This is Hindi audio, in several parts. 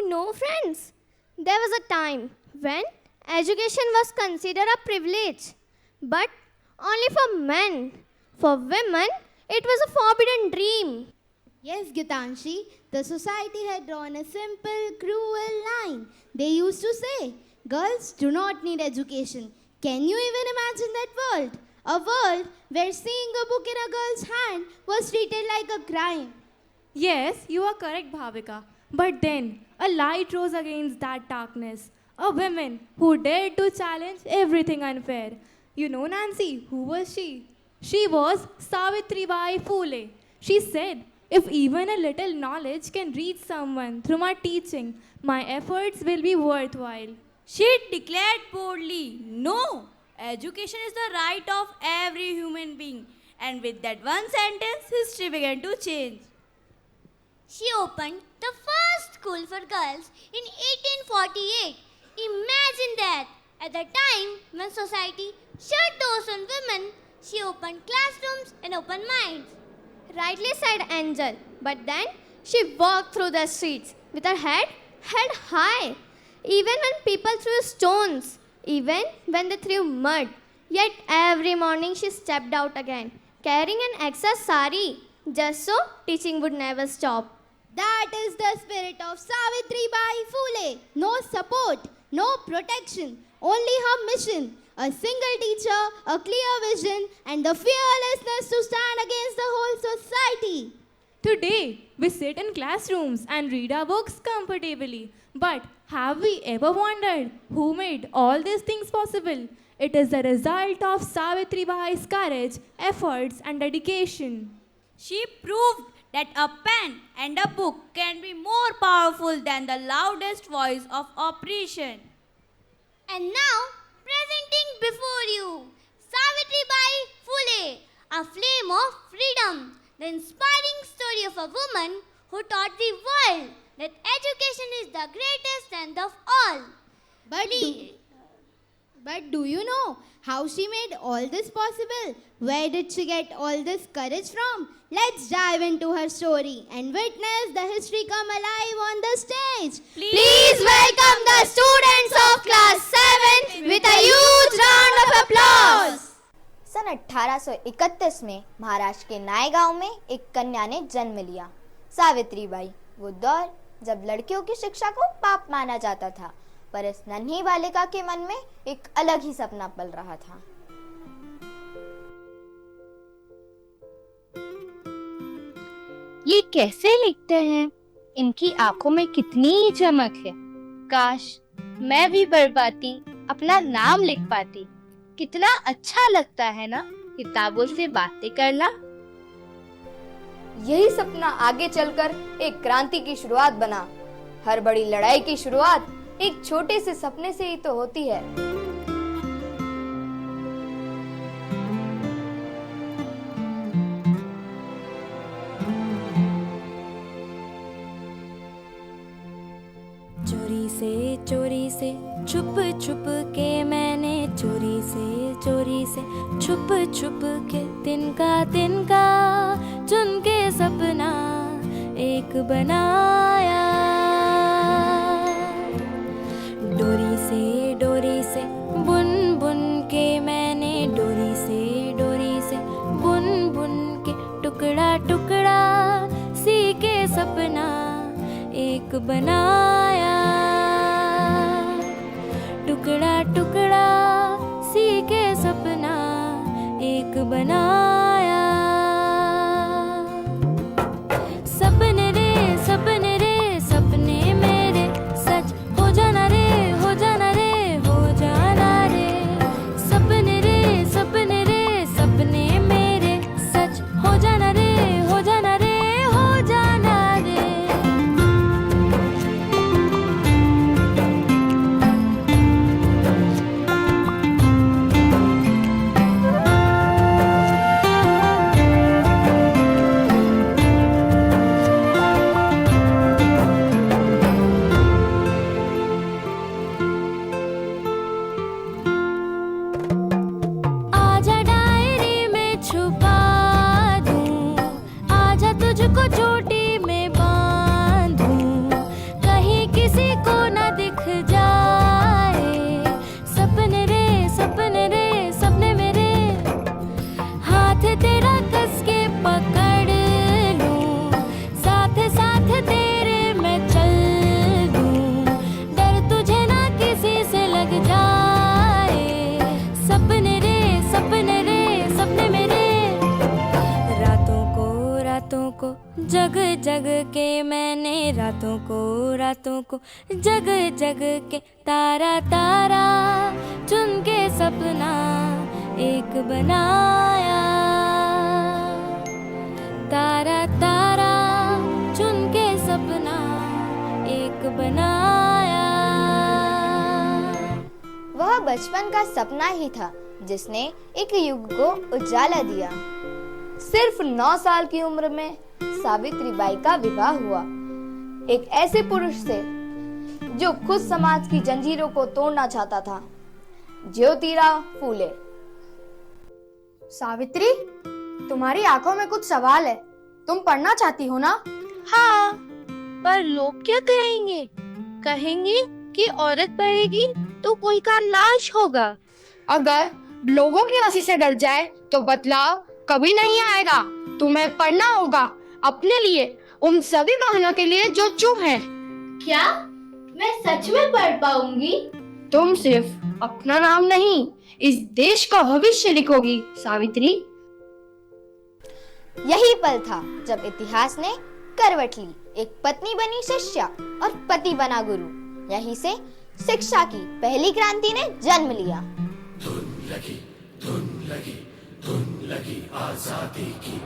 know, friends, there was a time when education was considered a privilege, but only for men. For women, it was a forbidden dream. Yes, Gitanshi, the society had drawn a simple, cruel line. They used to say, girls do not need education. Can you even imagine that world? A world where seeing a book in a girl's hand was treated like a crime. Yes, you are correct, Bhavika. But then, a light rose against that darkness. A woman who dared to challenge everything unfair. You know, Nancy, who was she? She was Savitribai Phule. She said, if even a little knowledge can reach someone through my teaching, my efforts will be worthwhile. She declared boldly, no, education is the right of every human being. And with that one sentence, history began to change. She opened the first school for girls in 1848. Imagine that! At the time when society shut doors on women, she opened classrooms and opened minds. Rightly said Angel, but then she walked through the streets with her head held high. Even when people threw stones, even when they threw mud, yet every morning she stepped out again, carrying an extra sari, just so teaching would never stop. That is the spirit of Savitribai Phule. No support, no protection, only her mission. A single teacher, a clear vision, and the fearlessness to stand against the whole society. Today, we sit in classrooms and read our books comfortably. But have we ever wondered who made all these things possible? It is the result of Savitribai's courage, efforts, and dedication. She proved that a pen and a book can be more powerful than the loudest voice of oppression. And now, presenting before you, Savitribai Phule, a flame of freedom, the inspiring story of a woman who taught the world that education is the greatest strength of all. But do you know how she made all this possible? Where did she get all this courage from? Let's dive into her story and witness the history come alive on the stage. Please welcome the students of class 7 with a huge round of applause. सन 1831 में महाराष्ट्र के नायगांव में एक कन्या ने जन्म लिया, सावित्रीबाई। वो दौर जब लड़कियों की शिक्षा को पाप माना जाता था, पर इस नन्ही बालिका के मन में एक अलग ही सपना पल रहा था। ये कैसे लिखते हैं? इनकी आंखों में कितनी चमक है। काश मैं भी पढ़ पाती, अपना नाम लिख पाती। कितना अच्छा लगता है ना किताबों से बातें करना। यही सपना आगे चलकर एक क्रांति की शुरुआत बना। हर बड़ी लड़ाई की शुरुआत एक छोटे से सपने से ही तो होती है। चोरी से छुप छुप के मैंने चोरी से छुप छुप के तिनका चुन के सपना एक बनाया। डोरी से बुन बुन के मैंने डोरी से बुन बुन के टुकड़ा टुकड़ा सी के सपना एक बनाया। टुकड़ा टुकड़ा सी के सपना एक बनाया। सपने रे सपने मेरे सच हो जाना रे हो जाना रे हो जाना रे। सपने रे सपने मेरे सच हो जाना रे हो जाना रे हो जाना रे। के मैंने रातों को जग जग के तारा तारा चुन के सपना एक बनाया। तारा तारा चुन के सपना एक बनाया। वह बचपन का सपना ही था जिसने एक युग को उजाला दिया। सिर्फ 9 साल की उम्र में सावित्रीबाई का विवाह हुआ एक ऐसे पुरुष से जो खुद समाज की जंजीरों को तोड़ना चाहता था, ज्योतिराव फूले। सावित्री, तुम्हारी आंखों में कुछ सवाल है, तुम पढ़ना चाहती हो ना? हाँ, पर लोग क्या कहेंगे? कहेंगे कि औरत पढ़ेगी तो कोई का नाश होगा। अगर लोगों की हंसी से डर जाए तो बदलाव कभी नहीं आएगा। तुम्हें पढ़ना होगा अपने लिए, उन सभी बहनों के लिए जो चुप हैं। क्या मैं सच में पढ़ पाऊंगी? तुम सिर्फ अपना नाम नहीं, इस देश का भविष्य लिखोगी सावित्री। यही पल था जब इतिहास ने करवट ली। एक पत्नी बनी शिष्या और पति बना गुरु। यहीं से शिक्षा की पहली क्रांति ने जन्म लिया। धुन लगी आजादी की।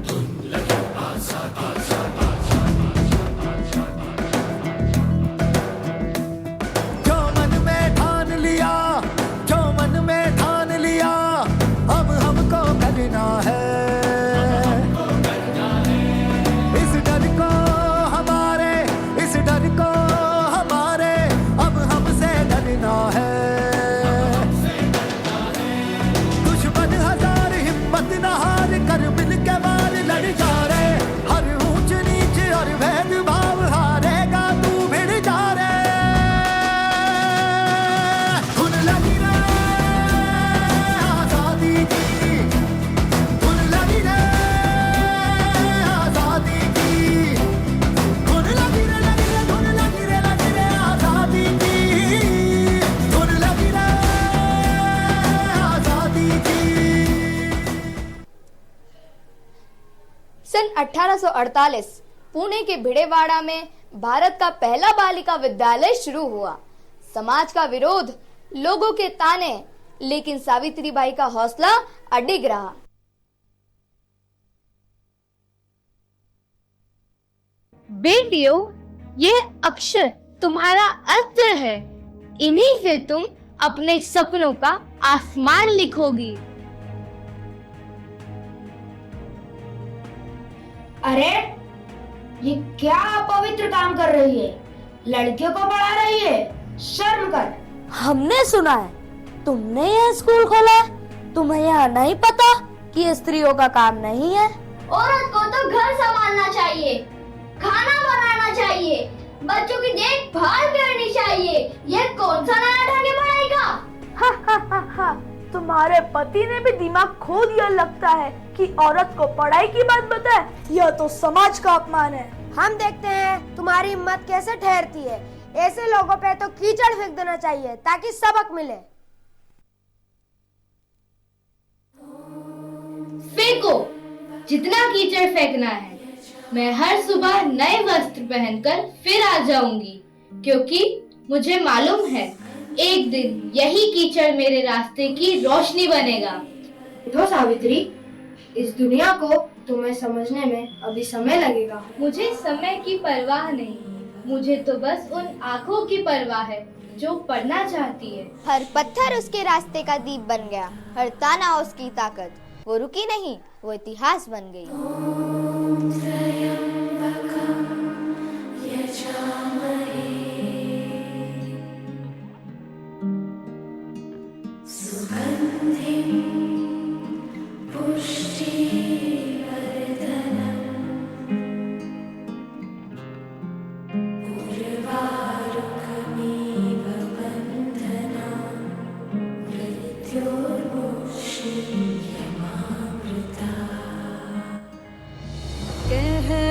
धुन लगी आजादी। जो मन में ठान लिया, अब हमको करना है। इस डर को हमारे अब हमसे डरना है। दुश्मन हजार हिम्मत न हार कर मिल के मार लड़ जा रे। हर ऊंच नीच और भेदभाव हारेगा तू भिड़ जा रे। धुन लगी रे आजादी की, धुन लगी रे आजादी की, धुन लगी रे आजादी की, धुन लगी रे आजादी की। सन 1848 पुणे के भिड़ेवाड़ा में भारत का पहला बालिका विद्यालय शुरू हुआ। समाज का विरोध, लोगों के ताने, लेकिन सावित्रीबाई का हौसला अडिग रहा। बेटियों, ये अक्षर तुम्हारा अस्त्र है। इन्हीं से तुम अपने सपनों का आसमान लिखोगी। अरे, ये क्या अपवित्र काम कर रही है? लड़कियों को पढ़ा रही है, शर्म कर। हमने सुना है तुमने यह स्कूल खोला है। तुम्हें यह नहीं पता कि ये स्त्रियों का काम नहीं है? औरत को तो घर संभालना चाहिए, खाना बनाना चाहिए, बच्चों की देखभाल करनी चाहिए। यह कौन सा नया ढंग है पढ़ाई का? तुम्हारे पति ने भी दिमाग खो दिया लगता है कि औरत को पढ़ाई की बात बताए। यह तो समाज का अपमान है। हम देखते हैं तुम्हारी हिम्मत कैसे ठहरती है। ऐसे लोगों पे तो कीचड़ फेंक देना चाहिए ताकि सबक मिले। फेंको, जितना कीचड़ फेंकना है। मैं हर सुबह नए वस्त्र पहनकर फिर आ जाऊंगी, क्योंकि मुझे मालूम है एक दिन यही कीचड़ मेरे रास्ते की रोशनी बनेगा। उठो सावित्री, इस दुनिया को तुम्हें समझने में अभी समय लगेगा। मुझे समय की परवाह नहीं, मुझे तो बस उन आँखों की परवाह है जो पढ़ना चाहती है। हर पत्थर उसके रास्ते का दीप बन गया, हर ताना उसकी ताकत। वो रुकी नहीं, वो इतिहास बन गई।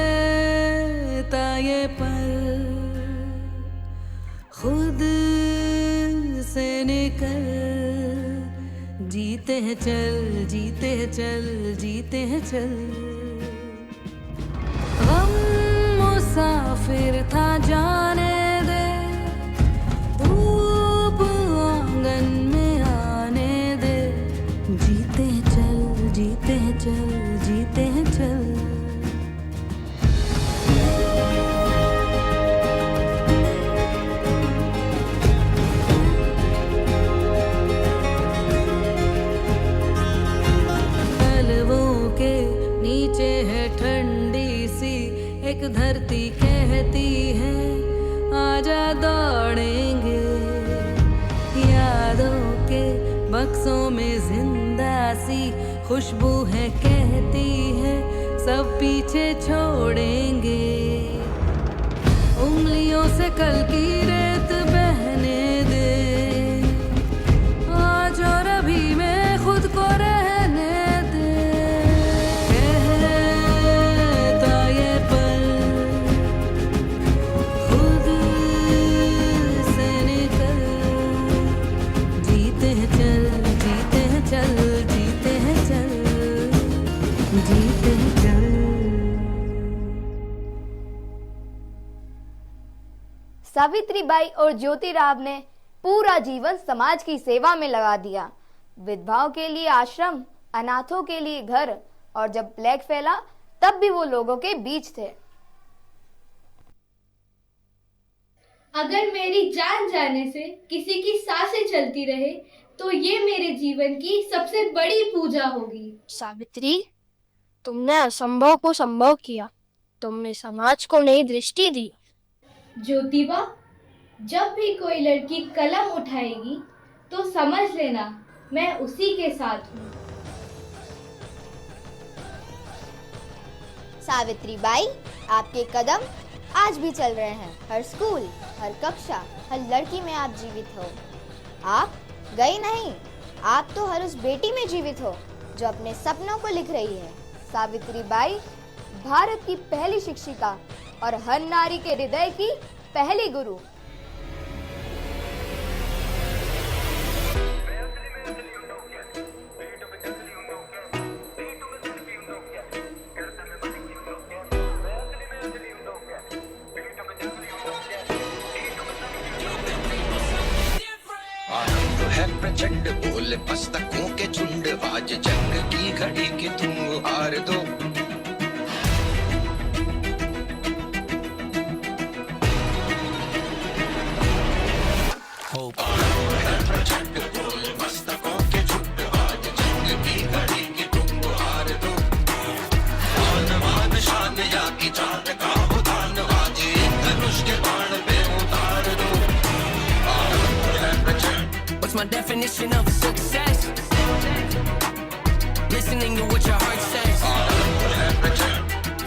कहता ये पल खुद से निकल, जीते हैं चल, जीते हैं चल, जीते हैं चल। एक धरती कहती है आजा दौड़ेंगे, यादों के बक्सों में जिंदा सी खुशबू है कहती है सब पीछे छोड़ेंगे, उंगलियों से कल की रेत बहने दे आज और अभी में खुद को रहने दे, कहता ये पल खुद से निकल, जीते हैं चल, जीते हैं चल, जीते हैं चल, जीते हैं चल। सावित्रीबाई और ज्योतिराव ने पूरा जीवन समाज की सेवा में लगा दिया। विधवाओं के लिए आश्रम, अनाथों के लिए घर, और जब प्लेग फैला तब भी वो लोगों के बीच थे। अगर मेरी जान जाने से किसी की सांसें चलती रहे तो ये मेरे जीवन की सबसे बड़ी पूजा होगी। सावित्री, तुमने असंभव को संभव किया, तुमने समाज को नई दृष्टि दी। ज्योतिबा, जब भी कोई लड़की कलम उठाएगी तो समझ लेना मैं उसी के साथ हूँ। सावित्रीबाई, आपके कदम आज भी चल रहे हैं। हर स्कूल, हर कक्षा, हर लड़की में आप जीवित हो। आप गई नहीं, आप तो हर उस बेटी में जीवित हो जो अपने सपनों को लिख रही है। सावित्रीबाई भारत की पहली शिक्षिका और हर नारी के हृदय की पहली गुरु। है प्रचंड बोल मस्तकों के झुंड, आज जंग की घड़ी की तुम हार दो। है प्रचंड बोल मस्तकों के झुंड, आज जंग की घड़ी की तुम हार दो। मान मान शान या की जान का हो दान, आज एक धनुष के बाण पे उतार दो। है प्रचंड। What's my definition of success? Listening to what your heart says.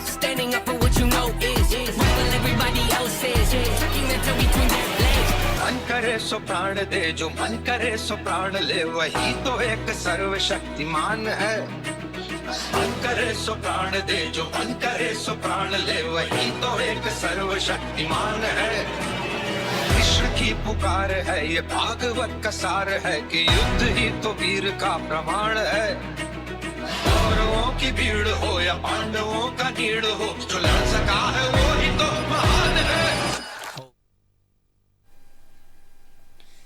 Standing up for what you know is while everybody else is tucking their toe between their legs. मन करे सो प्राण दे, जो मन करे सो प्राण ले, वही तो एक सर्वशक्तिमान है। मन करे सो प्राण दे, जो मन करे सो प्राण ले, वही तो एक सर्वशक्तिमान है। कृष्ण की पुकार है, ये भागवत का सार है कि युद्ध ही तो वीर का प्रमाण है। कौरवों की भीड़ हो या पांडवों का नीड़ हो, जो लड़ सका है वो ही तो महान है।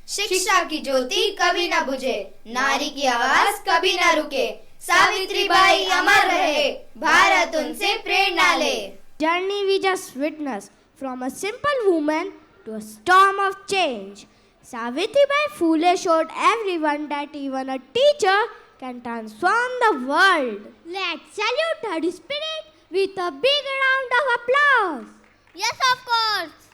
शिक्षा की ज्योति कभी ना बुझे, नारी की आवाज कभी ना रुके। सावित्रीबाई अमर रहे, भारत उनसे प्रेरणा ले। Journey we just witnessed, from a simple woman to a storm of change. Savitribai Phule showed everyone that even a teacher can transform the world. Let's salute her spirit with a big round of applause. Yes, of course.